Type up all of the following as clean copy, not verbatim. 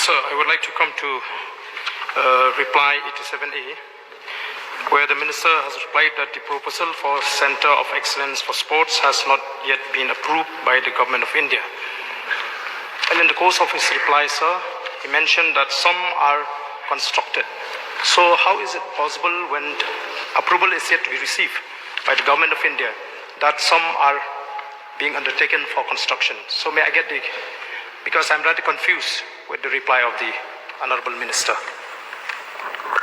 Sir, I would like to come to reply 87A, where the Minister has replied that the proposal for Centre of Excellence for Sports has not yet been approved by the Government of India. And in the course of his reply, sir, he mentioned that some are constructed. So how is it possible when approval is yet to be received by the Government of India that some are being undertaken for construction? So may I get the, because I'm rather confused with the reply of the Honourable Minister.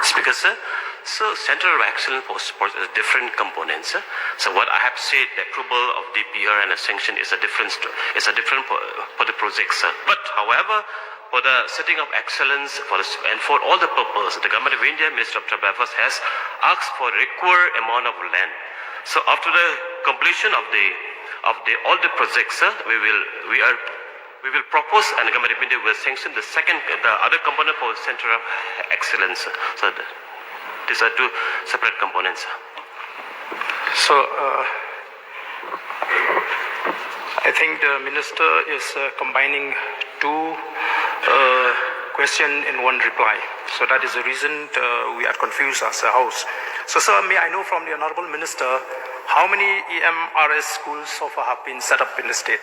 Speaker, sir. So, Centre of Excellence for Sports is a different component, sir. So, what I have said, the approval of DPR and a sanction is a different for the project, sir. But, however, for the setting of excellence and for all the purpose, the Government of India, Minister of Jubab has asked for required amount of land. So, after the completion of all the projects, sir, we will propose, and the Government of India will sanction the other component for Centre of Excellence. So these are two separate components. So I think the Minister is combining two questions in one reply. So that is the reason we are confused as a House. So sir, may I know from the Honourable Minister, how many EMRS schools so far have been set up in the state?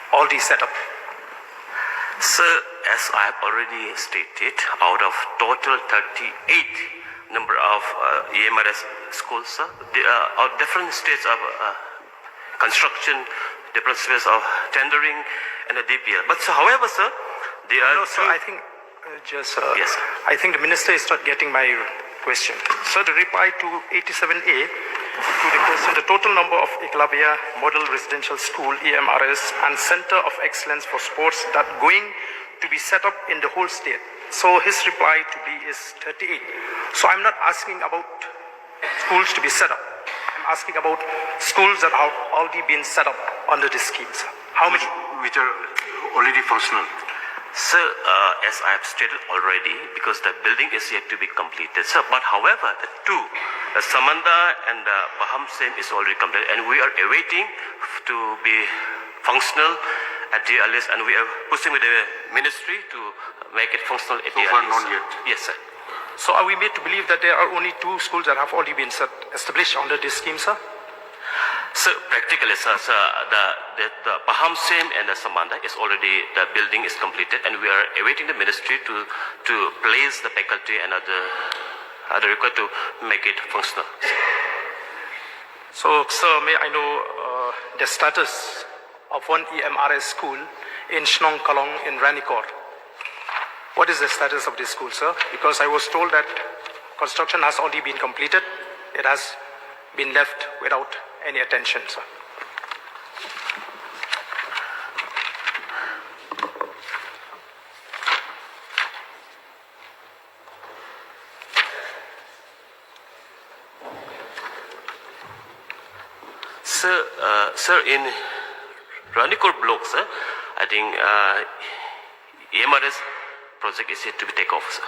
All these set up? Sir, as I have already stated, out of total 38 number of EMRS schools, sir, there are different states of construction, different states of tendering, and the DPR. But so, however, sir, there are. No, sir, I think yes, sir. I think the Minister is not getting my question. So the reply to 87A to the question, the total number of Eklavya Model Residential School, EMRS, and Centre of Excellence for Sports that going to be set up in the whole state. So his reply to be is 38. So I'm not asking about schools to be set up. I'm asking about schools that have already been set up under the schemes. How many? Which are already functional. Sir, as I have stated already, because the building is yet to be completed, sir, but however, the two, the Samanda and the Pahamsem is already completed, and we are awaiting to be functional at the earliest, and we are pushing with the ministry to make it functional at the earliest. So far, not yet? Yes, sir. So are we made to believe that there are only two schools that have already been established under this scheme, sir? So practically, sir, the Pahamsem and the Samanda is already, the building is completed, and we are awaiting the ministry to place the faculty and other required to make it functional. So, sir, may I know the status of one EMRS school in Shnong Kalong in Ranikor? What is the status of this school, sir? Because I was told that construction has already been completed. It has been left without any attention, sir. Sir, in Ranikor block, sir, I think EMRS project is yet to be taken off, sir.